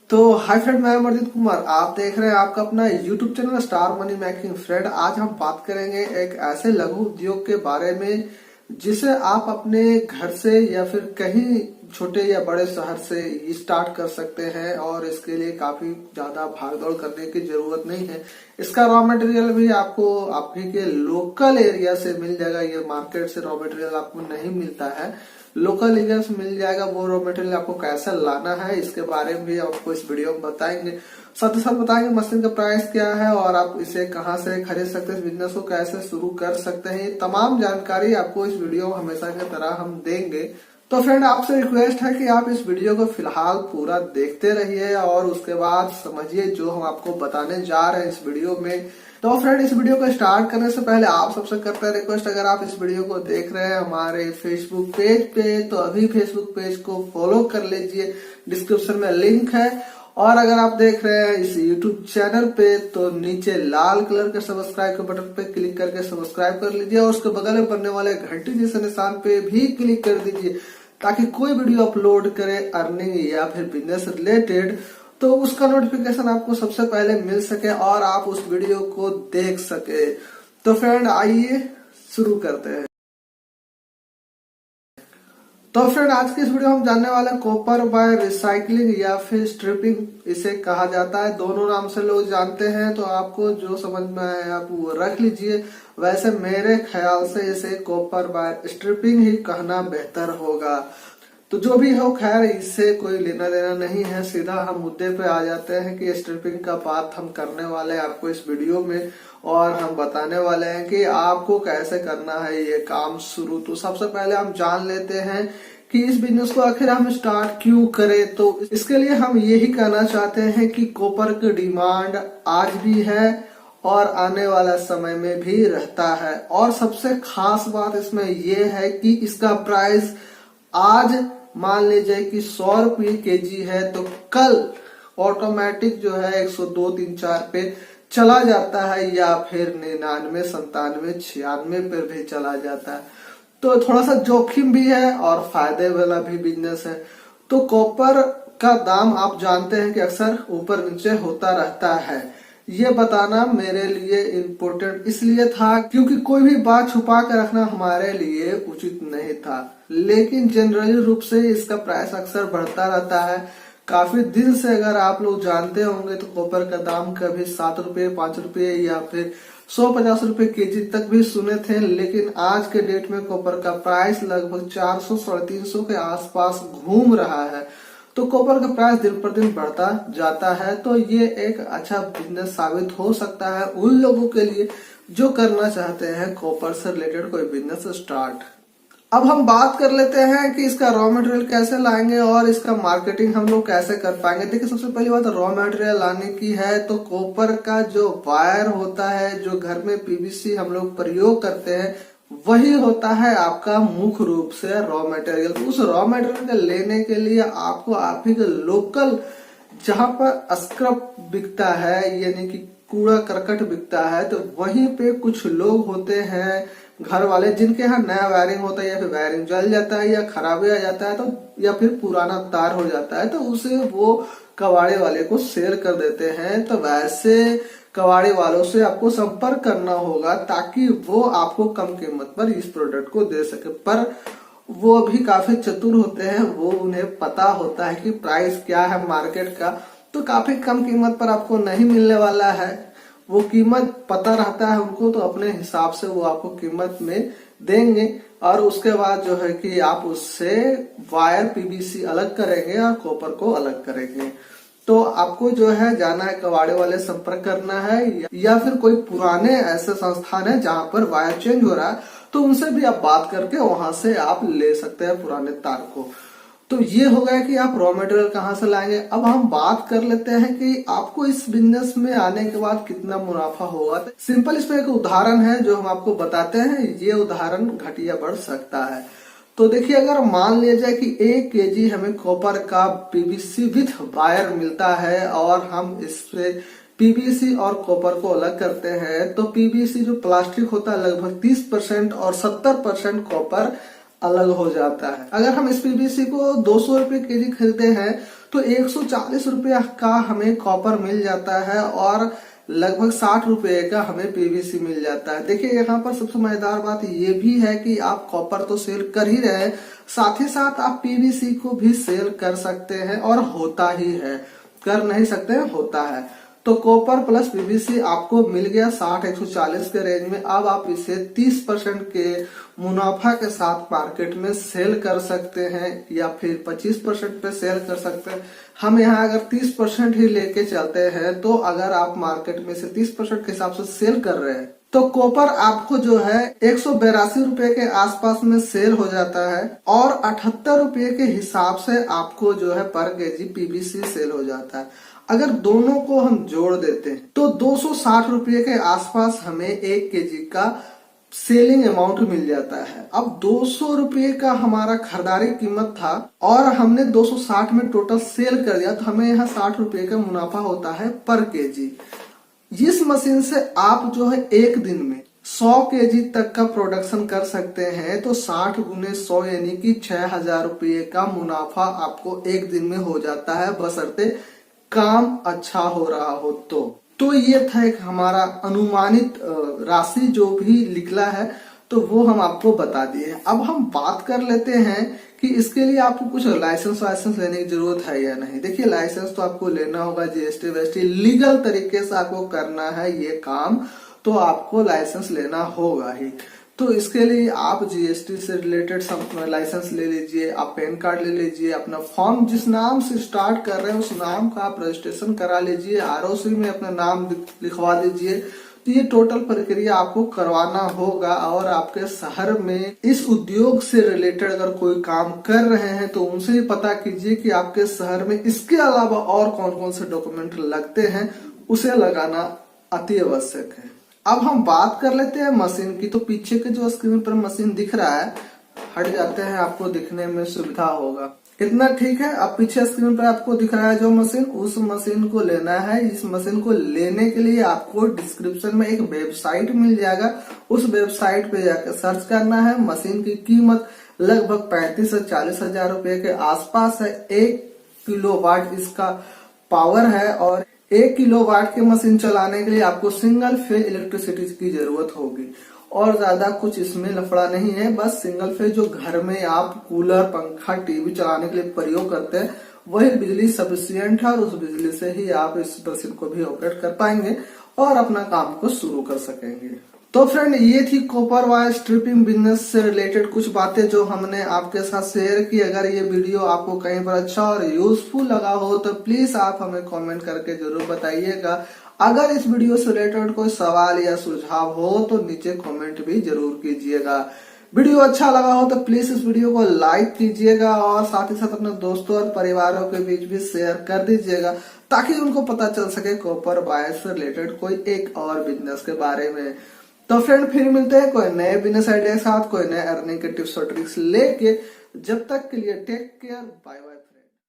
तो hi friend, मैं अमरजीत कुमार। आप देख रहे हैं आपका अपना YouTube channel star money making. Friend, आज हम बात करेंगे एक ऐसे लघु उद्योग के बारे में जिसे आप अपने घर से या फिर कहीं छोटे या बड़े शहर से स्टार्ट कर सकते हैं और इसके लिए काफी ज्यादा भागदौड़ करने की जरूरत नहीं है। इसका रॉ मटेरियल भी आपको आपके के लोकल एरिया से मिल जाएगा। ये मार्केट से रॉ मटेरियल आपको नहीं मिलता है, लोकल एरिया से मिल जाएगा। वो रॉ मटेरियल आपको कैसे लाना है इसके बारे में भी आपको इस वीडियो में बताएंगे। साथ ही साथ बताएंगे मशीन का प्राइस क्या है और आप इसे कहां से खरीद सकते हैं, इस बिजनेस को कैसे शुरू कर सकते हैं। ये तमाम जानकारी आपको इस वीडियो में हमेशा की तरह हम देंगे। तो फ्रेंड, आपसे रिक्वेस्ट है कि आप इस वीडियो को फिलहाल पूरा देखते रहिए और उसके बाद समझिए जो हम आपको बताने जा रहे हैं इस वीडियो में। तो फ्रेंड, इस वीडियो को स्टार्ट करने से पहले आप सबसे करते हैं रिक्वेस्ट, अगर आप इस वीडियो को देख रहे हैं हमारे फेसबुक पेज पे तो अभी फेसबुक पेज को फॉलो कर लीजिए, डिस्क्रिप्शन में लिंक है। और अगर आप देख रहे हैं इस यूट्यूब चैनल पे तो नीचे लाल कलर के सब्सक्राइब के बटन पे क्लिक करके सब्सक्राइब कर लीजिए और उसके बगल में बनने वाले घंटी जैसे निशान पे भी क्लिक कर दीजिए ताकि कोई वीडियो अपलोड करे अर्निंग या फिर बिजनेस रिलेटेड तो उसका नोटिफिकेशन आपको सबसे पहले मिल सके और आप उस वीडियो को देख सके। तो फ्रेंड, आइए शुरू करते हैं। तो फ्रेंड, आज की इस वीडियो में हम जानने वाले कॉपर बाय रिसाइकलिंग या फिर स्ट्रिपिंग इसे कहा जाता है। दोनों नाम से लोग जानते हैं, तो आपको जो समझ में आए आप वो रख लीजिए। वैसे मेरे ख्याल से इसे कॉपर बाय स्ट्रिपिंग ही कहना बेहतर होगा। तो जो भी हो, खैर इससे कोई लेना देना नहीं है। सीधा हम मुद्दे पे आ जाते हैं कि स्ट्रिपिंग का बात हम करने वाले हैं आपको इस वीडियो में और हम बताने वाले हैं कि आपको कैसे करना है ये काम शुरू। तो सबसे पहले हम जान लेते हैं कि इस बिजनेस को आखिर हम स्टार्ट क्यों करें। तो इसके लिए हम यही कहना चाहते हैं कि कॉपर की डिमांड आज भी है और आने वाला समय में भी रहता है। और सबसे खास बात इसमें यह है कि इसका प्राइस आज मान लीजिए कि 100 रुपये केजी है तो कल ऑटोमेटिक जो है 102, 3, 4 पे चला जाता है या फिर 99, 97, 96 पर भी चला जाता है। तो थोड़ा सा जोखिम भी है और फायदे वाला भी बिजनेस है। तो कॉपर का दाम आप जानते हैं कि अक्सर ऊपर नीचे होता रहता है। ये बताना मेरे लिए इम्पोर्टेंट इसलिए था क्योंकि कोई भी बात छुपा कर रखना हमारे लिए उचित नहीं था। लेकिन जनरली रूप से इसका प्राइस अक्सर बढ़ता रहता है। काफी दिन से अगर आप लोग जानते होंगे तो कॉपर का दाम कभी 7 रुपए, 5 रुपए या फिर 150 रुपए केजी तक भी सुने थे। लेकिन आज के डेट में कॉपर का प्राइस लगभग 400, 350 के आसपास घूम रहा है। तो कॉपर का प्राइस दिन पर दिन बढ़ता जाता है। तो ये एक अच्छा बिजनेस साबित हो सकता है उन लोगों के लिए जो करना चाहते हैं कॉपर से रिलेटेड कोई बिजनेस स्टार्ट। अब हम बात कर लेते हैं कि इसका रॉ मटेरियल कैसे लाएंगे और इसका मार्केटिंग हम लोग कैसे कर पाएंगे। देखिए, सबसे पहली बात रॉ मटेरियल लाने की है तो कॉपर का जो वायर होता है, जो घर में पीवीसी हम लोग प्रयोग करते हैं, वही होता है आपका मुख्य रूप से रॉ मटेरियल। उस रॉ मटेरियल को लेने के लिए आपको आप ही लोकल जहां पर स्क्रैप बिकता है यानी कि कूड़ा करकट बिकता है तो वहीं पे कुछ लोग होते हैं घर वाले जिनके यहाँ नया वायरिंग होता है या फिर वायरिंग जल जाता है या खराबी आ जाता है तो या फिर पुराना तार हो जाता है तो उसे वो कबाड़े वाले को शेयर कर देते हैं। तो वैसे कबाड़ी वालों से आपको संपर्क करना होगा ताकि वो आपको कम कीमत पर इस प्रोडक्ट को दे सके। पर वो भी काफी चतुर होते हैं, वो उन्हें पता होता है कि प्राइस क्या है मार्केट का, तो काफी कम कीमत पर आपको नहीं मिलने वाला है। वो कीमत पता रहता है उनको, तो अपने हिसाब से वो आपको कीमत में देंगे और उसके बाद जो है कि आप उससे वायर पीवीसी अलग करेंगे और कॉपर को अलग करेंगे। तो आपको जो है जाना है कबाड़े वाले संपर्क करना है या फिर कोई पुराने ऐसे संस्थान है जहां पर वायर चेंज हो रहा है तो उनसे भी आप बात करके वहां से आप ले सकते हैं पुराने तार को। तो ये हो गया कि आप रॉ मटेरियल कहाँ से लाएंगे। अब हम बात कर लेते हैं कि आपको इस बिजनेस में आने के बाद कितना मुनाफा होगा। सिंपल इसमें एक उदाहरण है जो हम आपको बताते हैं, ये उदाहरण घटिया बढ़ सकता है। तो देखिए, अगर मान लिया जाए कि 1 केजी हमें कॉपर का पीवीसी विथ वायर मिलता है और हम इससे पीवीसी और कॉपर को अलग करते हैं तो पीवीसी जो प्लास्टिक होता है लगभग 30% और 70% कॉपर अलग हो जाता है। अगर हम इस पीवीसी को 200 रुपए केजी खरीदते हैं तो 140 रुपया का हमें कॉपर मिल जाता है और लगभग 60 रुपए का हमें पीवीसी मिल जाता है। देखिए यहाँ पर सबसे मजेदार बात ये भी है कि आप कॉपर तो सेल कर ही रहे हैं, साथ ही साथ आप पीवीसी को भी सेल कर सकते हैं और होता ही है, कर नहीं सकते हैं, होता है। तो कॉपर प्लस पीवीसी आपको मिल गया 60-140 के रेंज में। अब आप इसे 30% के मुनाफा के साथ मार्केट में सेल कर सकते हैं या फिर 25% पे सेल कर सकते हैं। हम यहाँ अगर 30% ही लेके चलते हैं तो अगर आप मार्केट में से 30% के हिसाब से सेल कर रहे हैं तो कॉपर आपको जो है 182 रुपए के आसपास में सेल हो जाता है और 78 रुपए के हिसाब से आपको जो है पर केजी पीवीसी सेल हो जाता है। अगर दोनों को हम जोड़ देते हैं तो 260 रुपए के आसपास हमें 1 केजी का सेलिंग अमाउंट मिल जाता है। अब 200 रुपए का हमारा खरीदारी कीमत था और हमने 260 में टोटल सेल कर दिया तो हमें यहाँ 60 रुपए का मुनाफा होता है पर केजी। इस मशीन से आप जो है एक दिन में 100 केजी तक का प्रोडक्शन कर सकते हैं तो 60 गुने 100 यानी कि 6000 रुपये का मुनाफा आपको एक दिन में हो जाता है, बशर्ते काम अच्छा हो रहा हो। तो ये था एक हमारा अनुमानित राशि जो भी निकला है तो वो हम आपको बता दिए। अब हम बात कर लेते हैं कि इसके लिए आपको कुछ लाइसेंस वाइसेंस लेने की जरूरत है या नहीं। देखिए लाइसेंस तो आपको लेना होगा, जीएसटी वेस्टी लीगल तरीके से आपको करना है ये काम, तो आपको लाइसेंस लेना होगा ही। तो इसके लिए आप जीएसटी से रिलेटेड लाइसेंस ले लीजिए, आप पैन कार्ड ले लीजिए, अपना फॉर्म जिस नाम से स्टार्ट कर रहे हैं उस नाम का आप रजिस्ट्रेशन करा लीजिए, आरओसी में अपना नाम लिखवा दीजिए। तो ये टोटल प्रक्रिया आपको करवाना होगा और आपके शहर में इस उद्योग से रिलेटेड अगर कोई काम कर रहे हैं तो उनसे ही पता कीजिए कि आपके शहर में इसके अलावा और कौन कौन से डॉक्यूमेंट लगते हैं, उसे लगाना अति आवश्यक है। अब हम बात कर लेते हैं मशीन की। तो पीछे के जो स्क्रीन पर मशीन दिख रहा है, हट जाते हैं, आपको दिखने में सुविधा होगा, इतना ठीक है। अब पीछे स्क्रीन पर आपको दिख रहा है जो मशीन, उस मशीन को लेना है। इस मशीन को लेने के लिए आपको डिस्क्रिप्शन में एक वेबसाइट मिल जाएगा, उस वेबसाइट पे जाकर सर्च करना है। मशीन की कीमत लगभग 35 से 40 हजार रुपए के आसपास है। 1 किलोवाट इसका पावर है और 1 किलोवाट की मशीन चलाने के लिए आपको सिंगल फेज इलेक्ट्रिसिटी की जरूरत होगी और ज्यादा कुछ इसमें लफड़ा नहीं है। बस सिंगल फेज जो घर में आप कूलर, पंखा, टीवी चलाने के लिए प्रयोग करते हैं वही बिजली सफिशियंट है और उस बिजली से ही आप इस मशीन को भी ऑपरेट कर पाएंगे और अपना काम को शुरू कर सकेंगे। तो फ्रेंड ये थी कॉपर वायर स्ट्रिपिंग बिजनेस से रिलेटेड कुछ बातें जो हमने आपके साथ शेयर की। अगर ये वीडियो आपको कहीं पर अच्छा और यूजफुल लगा हो तो प्लीज आप हमें कमेंट करके जरूर बताइएगा। अगर इस वीडियो से रिलेटेड कोई सवाल या सुझाव हो तो नीचे कमेंट भी जरूर कीजिएगा। वीडियो अच्छा लगा हो तो प्लीज इस वीडियो को लाइक कीजिएगा और साथ ही साथ अपने दोस्तों और परिवारों के बीच भी शेयर कर दीजिएगा ताकि उनको पता चल सके कॉपर वायर से रिलेटेड कोई एक और बिजनेस के बारे में। तो फ्रेंड फिर मिलते हैं कोई नए बिजनेस आइडिया के साथ, कोई नए अर्निंग के टिप्स और ट्रिक्स लेके। जब तक के लिए टेक केयर, बाय बाय।